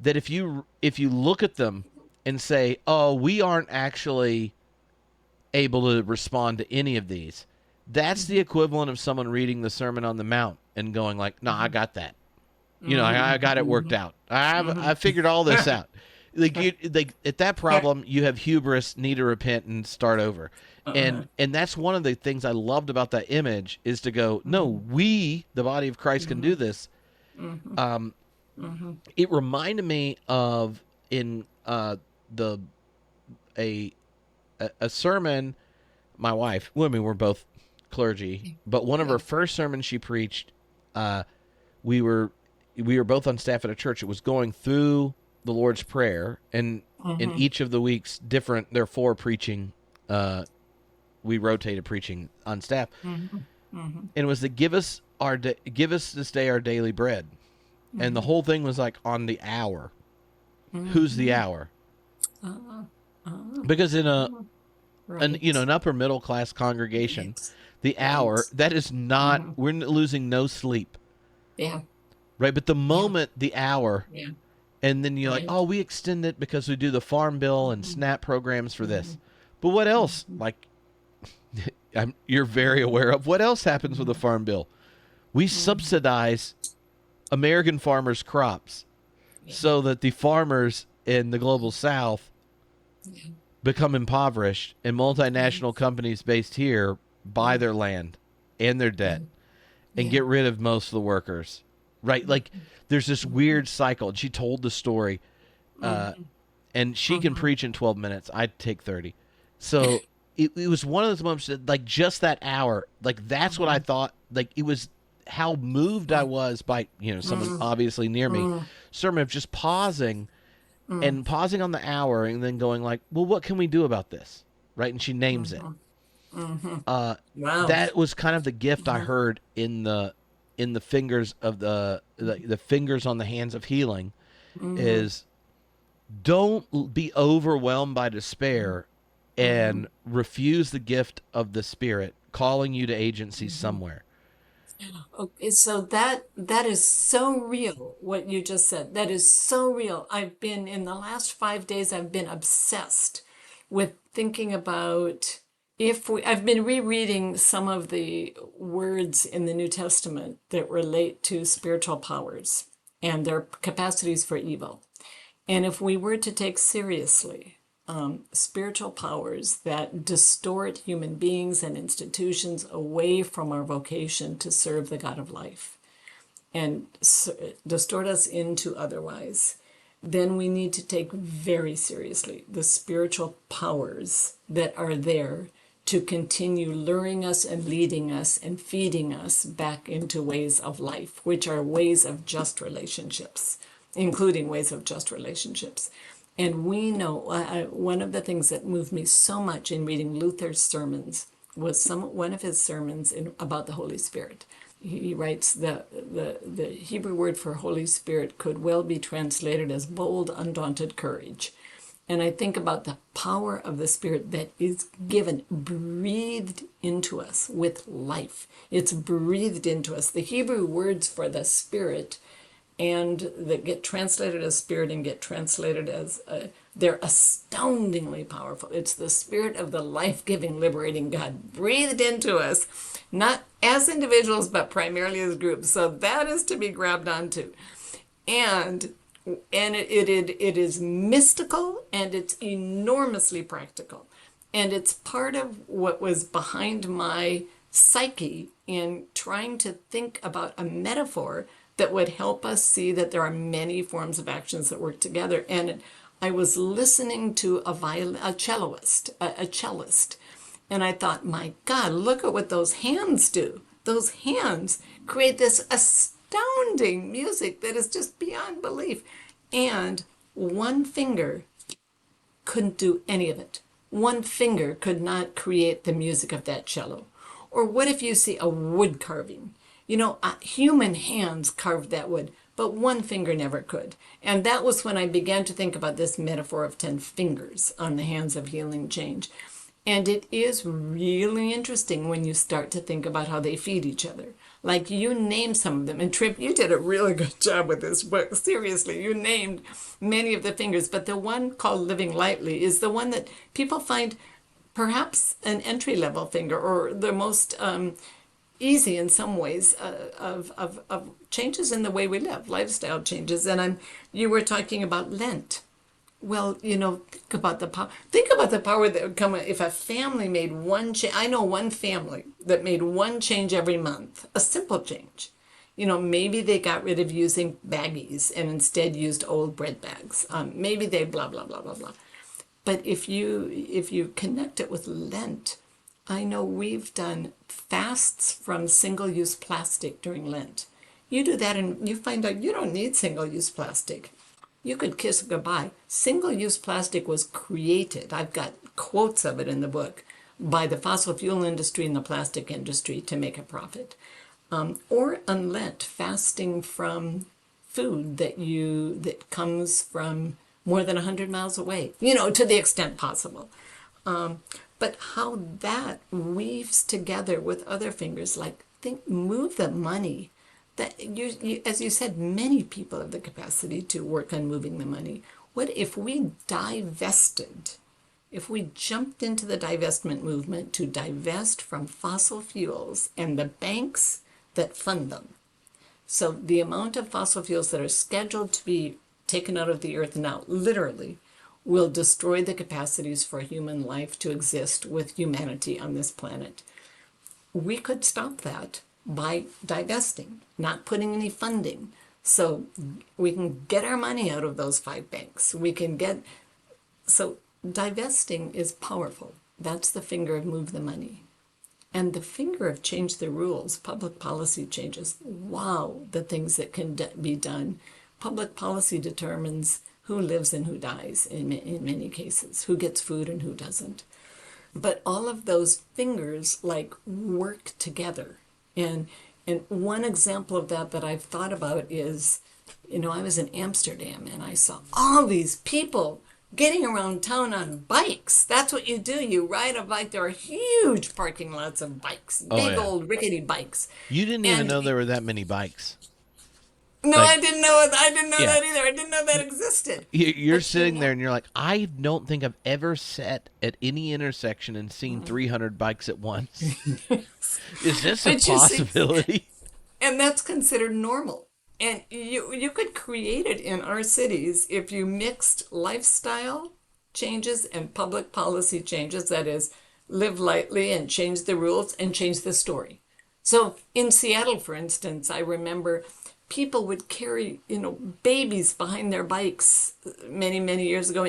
that if you look at them and say, "Oh, we aren't actually able to respond to any of these," that's the equivalent of someone reading the Sermon on the Mount and going like, "No, I got that. I got it worked out. I figured all this out." Like at that problem, you have hubris, need to repent, and start over. And that's one of the things I loved about that image is to go, no, we, the body of Christ, can do this. It reminded me of in the a a sermon. My wife, well, I mean, we're both clergy, but one of her first sermons she preached, we were both on staff at a church. It was going through the Lord's Prayer, and in each of the weeks, different. There are four preaching. We rotated preaching on staff, and it was to give us this day our daily bread, and the whole thing was like on the hour. Who's the hour? Because in an Right. upper middle class congregation, Right. the hour, Right. that is not, we're losing no sleep, Yeah. right? But the Yeah. moment the hour, Yeah. and then you're like, Right. oh, we extend it because we do the farm bill and SNAP programs for this. But what else? Like, you're very aware of what else happens with the farm bill. We subsidize American farmers' crops so that the farmers in the global south become impoverished, and multinational companies based here buy their land and their debt and Yeah. get rid of most of the workers, right? Like, there's this weird cycle. And she told the story, and she can preach in 12 minutes. I'd take 30. So it was one of those moments that, like, just that hour, like, that's what I thought. Like, it was how moved I was by, someone obviously near me, sermon of just pausing and pausing on the hour and then going like, well, what can we do about this? Right. And she names it. Wow. That was kind of the gift I heard in the fingers of the fingers on the hands of healing is, don't be overwhelmed by despair and refuse the gift of the Spirit calling you to agency somewhere. Okay, so that is so real, what you just said. That is so real. I've been in the last 5 days, I've been obsessed with thinking about if we, I've been rereading some of the words in the New Testament that relate to spiritual powers and their capacities for evil. And if we were to take seriously spiritual powers that distort human beings and institutions away from our vocation to serve the God of life and distort us into otherwise, then we need to take very seriously the spiritual powers that are there to continue luring us and leading us and feeding us back into ways of life, which are ways of just relationships, including ways of just relationships. And we know one of the things that moved me so much in reading Luther's sermons was one of his sermons about the Holy Spirit. He writes the Hebrew word for Holy Spirit could well be translated as bold, undaunted courage. And I think about the power of the Spirit that is given, breathed into us with life. It's breathed into us. The Hebrew words for the Spirit and that get translated as Spirit and get translated as, they're astoundingly powerful. It's the Spirit of the life-giving, liberating God breathed into us, not as individuals, but primarily as groups. So that is to be grabbed onto. And it is mystical and it's enormously practical. And it's part of what was behind my psyche in trying to think about a metaphor that would help us see that there are many forms of actions that work together. And I was listening to a cellist, and I thought, my God, look at what those hands do. Those hands create this astounding music that is just beyond belief. And one finger couldn't do any of it. One finger could not create the music of that cello. Or what if you see a wood carving? You know, human hands carved that wood, but one finger never could. And that was when I began to think about this metaphor of 10 fingers on the hands of healing change. And it is really interesting when you start to think about how they feed each other. Like you name some of them. And Trip, you did a really good job with this book. Seriously, you named many of the fingers. But the one called Living Lightly is the one that people find perhaps an entry-level finger or the most easy in some ways of changes in the way we live, lifestyle changes. And you were talking about Lent. Well, you know, think about the power. Think about the power that would come if a family made one change. I know one family that made one change every month, a simple change. You know, maybe they got rid of using baggies and instead used old bread bags. Maybe they blah blah blah blah blah. But if you connect it with Lent, I know we've done fasts from single-use plastic during Lent. You do that and you find out you don't need single-use plastic. You could kiss goodbye. Single-use plastic was created, I've got quotes of it in the book, by the fossil fuel industry and the plastic industry to make a profit. Or on Lent, fasting from food that comes from more than 100 miles away, you know, to the extent possible. But how that weaves together with other fingers, like move the money. That you, as you said, many people have the capacity to work on moving the money. What if we divested? If we jumped into the divestment movement to divest from fossil fuels and the banks that fund them? So the amount of fossil fuels that are scheduled to be taken out of the earth now, literally, will destroy the capacities for human life to exist with humanity on this planet. We could stop that by divesting, not putting any funding. So we can get our money out of those 5 banks. So divesting is powerful. That's the finger of move the money. And the finger of change the rules, public policy changes. Wow, the things that can be done. Public policy determines who lives and who dies in many cases, who gets food and who doesn't. But all of those fingers like work together. And one example of that I've thought about is, you know, I was in Amsterdam and I saw all these people getting around town on bikes. That's what you do. You ride a bike. There are huge parking lots of bikes, big old rickety bikes. You didn't even know there were that many bikes. No, Like, I didn't know it. I didn't know that either. I didn't know that existed. You're sitting there and you're like, I don't think I've ever sat at any intersection and seen 300 bikes at once. Is this a possibility? And that's considered normal. And you could create it in our cities if you mixed lifestyle changes and public policy changes, that is, live lightly and change the rules and change the story. So in Seattle, for instance, I remember people would carry, you know, babies behind their bikes many, many years ago.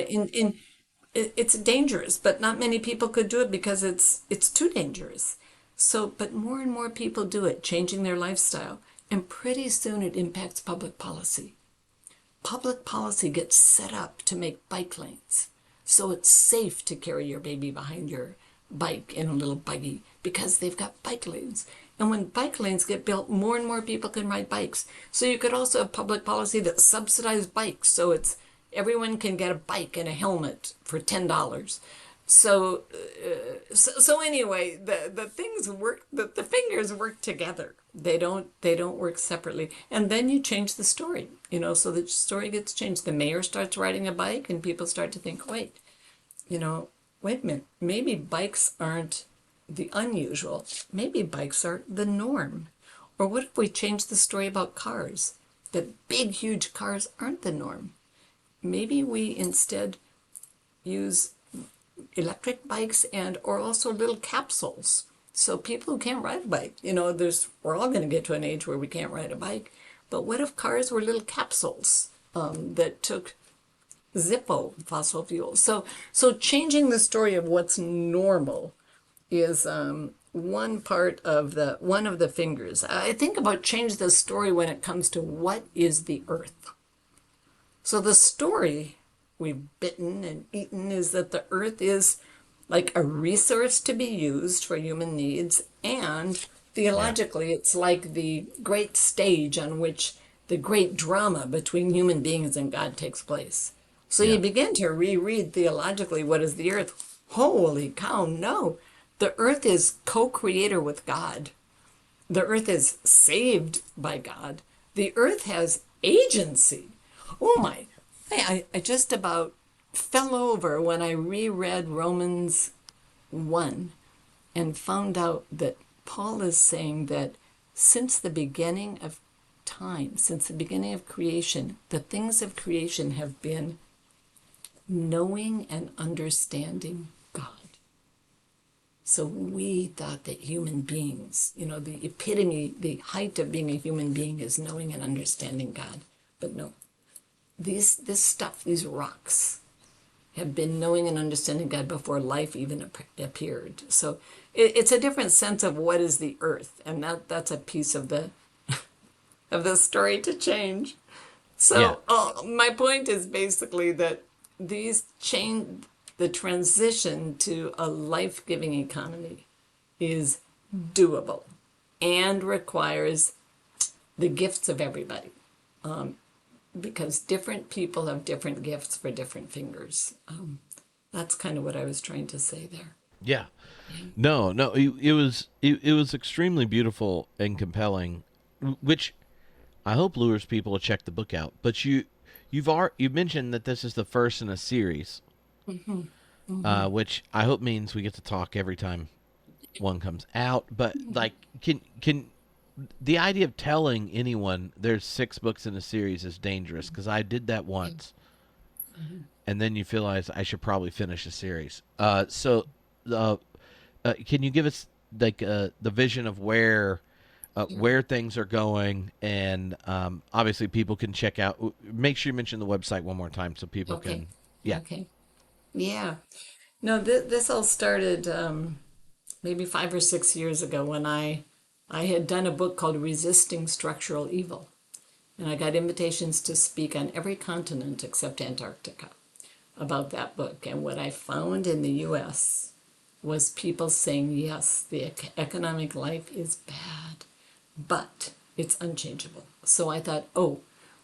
it's dangerous, but not many people could do it because it's too dangerous. So, but more and more people do it, changing their lifestyle, and pretty soon it impacts public policy. Public policy gets set up to make bike lanes, so it's safe to carry your baby behind your bike in a little buggy because they've got bike lanes. And when bike lanes get built, more and more people can ride bikes. So you could also have public policy that subsidizes bikes, so it's everyone can get a bike and a helmet for $10. So anyway, the things work. The fingers work together. They don't work separately. And then you change the story. So the story gets changed. The mayor starts riding a bike, and people start to think, wait a minute. Maybe bikes aren't the unusual. Maybe bikes are the norm. Or what if we change the story about cars? That big, huge cars aren't the norm. Maybe we instead use electric bikes or also little capsules. So people who can't ride a bike, we're all going to get to an age where we can't ride a bike. But what if cars were little capsules that took Zippo fossil fuels? So changing the story of what's normal is one of the fingers. I think about change the story when it comes to what is the earth. So the story we've bitten and eaten is that the earth is like a resource to be used for human needs, and theologically it's like the great stage on which the great drama between human beings and God takes place. So you begin to reread theologically, what is the earth? Holy cow, no. The earth is co-creator with God. The earth is saved by God. The earth has agency. Oh my, I just about fell over when I reread Romans 1 and found out that Paul is saying that since the beginning of time, since the beginning of creation, the things of creation have been knowing and understanding God. So we thought that human beings, the epitome, the height of being a human being is knowing and understanding God. But no, this stuff, these rocks, have been knowing and understanding God before life even appeared. So it's a different sense of what is the earth, and that's a piece of the of the story to change. So my point is basically that these change, the transition to a life-giving economy is doable and requires the gifts of everybody. Because different people have different gifts for different fingers. That's kind of what I was trying to say there. Yeah. No, it was extremely beautiful and compelling, which I hope lures people to check the book out. But you mentioned that this is the first in a series, which I hope means we get to talk every time one comes out. But like, can the idea of telling anyone there's 6 books in a series is dangerous, because I did that once, and then you realize I should probably finish a series. So can you give us like the vision of where things are going, and obviously people can check out. Make sure you mention the website one more time so people can. Yeah. Okay. Yeah. No, this all started maybe 5 or 6 years ago when I had done a book called Resisting Structural Evil. And I got invitations to speak on every continent except Antarctica about that book. And what I found in the U.S. was people saying, yes, the economic life is bad, but it's unchangeable. So I thought,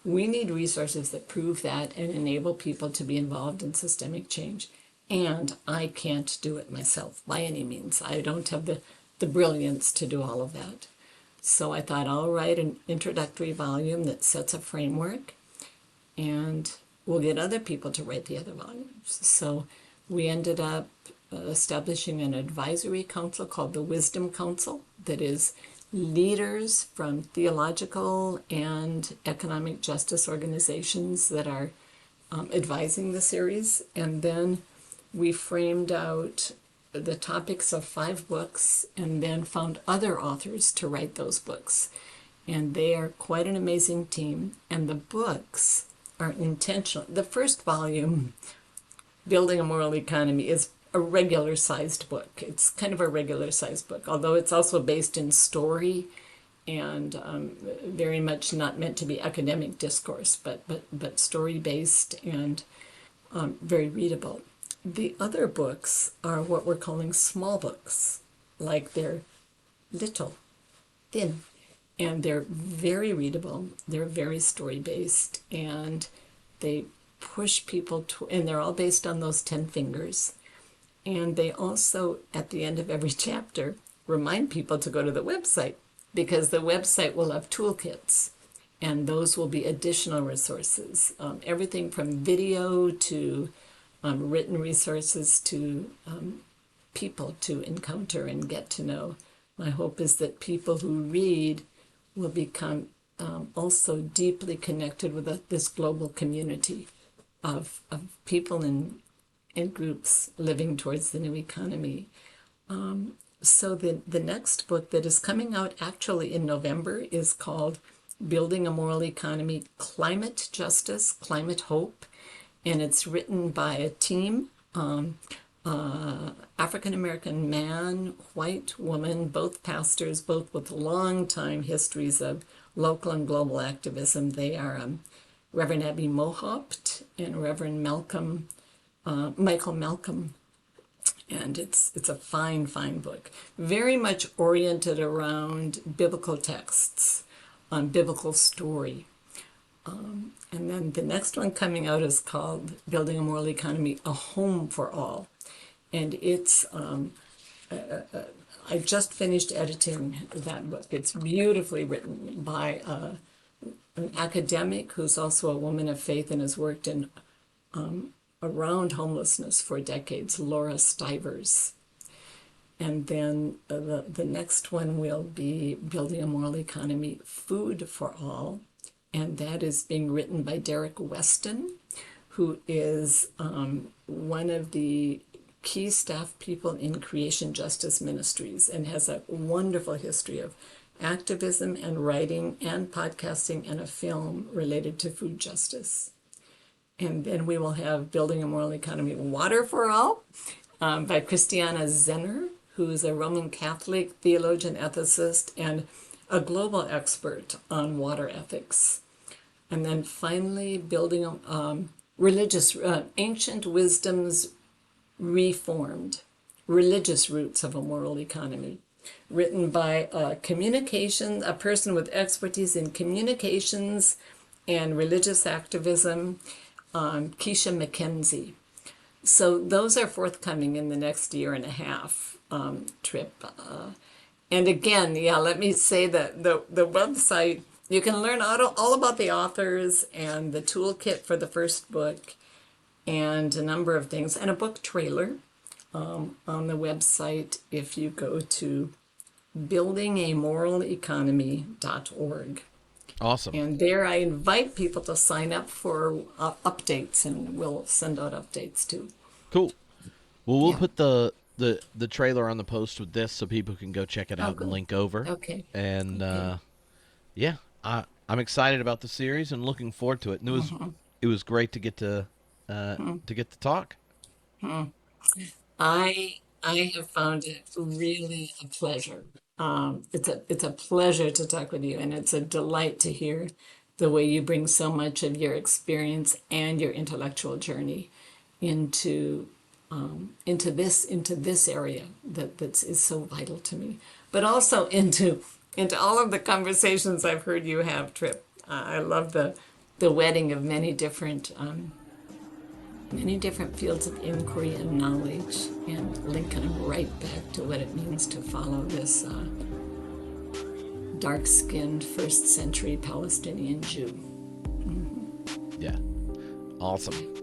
we need resources that prove that and enable people to be involved in systemic change. And I can't do it myself by any means. I don't have the brilliance to do all of that. So I thought I'll write an introductory volume that sets a framework, and we'll get other people to write the other volumes. So we ended up establishing an advisory council called the Wisdom Council that is leaders from theological and economic justice organizations that are advising the series. And then we framed out the topics of 5 books and then found other authors to write those books. And they are quite an amazing team. And the books are intentional. The first volume Building a Moral Economy is a regular sized book. It's kind of a regular sized book, although it's also based in story and very much not meant to be academic discourse, but story based and very readable. The other books are what we're calling small books, like they're little, thin, and they're very readable. They're very story based, and they push people to, and they're all based on those 10 fingers. And they also, at the end of every chapter, remind people to go to the website, because the website will have toolkits, and those will be additional resources. Everything from video to written resources to people to encounter and get to know. My hope is that people who read will become also deeply connected with this global community of people and groups living towards the new economy. So the next book that is coming out actually in November is called Building a Moral Economy, Climate Justice, Climate Hope. And it's written by a team, African-American man, white woman, both pastors, both with long time histories of local and global activism. They are Reverend Abby Mohaupt and Reverend Michael Malcolm. And it's a fine, fine book, very much oriented around biblical texts, on biblical story. And then the next one coming out is called Building a Moral Economy, A Home for All. And it's, I just finished editing that book. It's beautifully written by an academic who's also a woman of faith and has worked in around homelessness for decades, Laura Stivers. And then the next one will be Building a Moral Economy, Food for All. And that is being written by Derek Weston, who is one of the key staff people in Creation Justice Ministries and has a wonderful history of activism and writing and podcasting and a film related to food justice. And then we will have Building a Moral Economy, Water for All by Christiana Zenner, who is a Roman Catholic theologian, ethicist, and a global expert on water ethics. And then finally, Building Religious Ancient Wisdoms Reformed, Religious Roots of a Moral Economy, written by a person with expertise in communications and religious activism, Keisha McKenzie. So those are forthcoming in the next year and a half, Trip. And again, let me say that the website, you can learn all about the authors and the toolkit for the first book and a number of things, and a book trailer on the website if you go to buildingamoraleconomy.org. Awesome. And there I invite people to sign up for updates, and we'll send out updates too. Cool. Well, we'll put the trailer on the post with this so people can go check it out and link over. Okay. And I'm excited about the series and looking forward to it. And it was great to get to talk. I have found it really a pleasure. It's a pleasure to talk with you, and it's a delight to hear the way you bring so much of your experience and your intellectual journey into this area that is so vital to me, but also into all of the conversations I've heard you have, Trip. I love the wedding of many different fields of inquiry and knowledge, and linking right back to what it means to follow this dark-skinned first-century Palestinian Jew. Yeah, awesome.